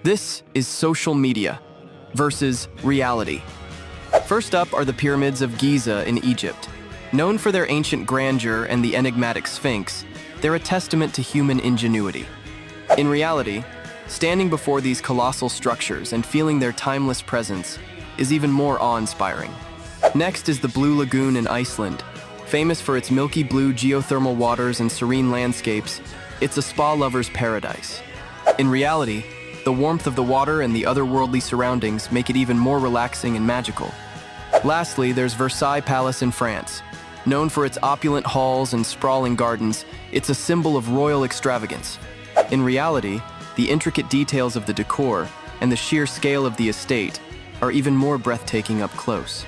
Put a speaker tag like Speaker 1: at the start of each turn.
Speaker 1: This is social media versus reality. First up are the pyramids of Giza in Egypt. Known for their ancient grandeur and the enigmatic Sphinx, they're a testament to human ingenuity. In reality, standing before these colossal structures and feeling their timeless presence is even more awe-inspiring. Next is the Blue Lagoon in Iceland. Famous for its milky blue geothermal waters and serene landscapes, it's a spa lover's paradise. In reality, the warmth of the water and the otherworldly surroundings make it even more relaxing and magical. Lastly, there's Versailles Palace in France. Known for its opulent halls and sprawling gardens, it's a symbol of royal extravagance. In reality, the intricate details of the decor and the sheer scale of the estate are even more breathtaking up close.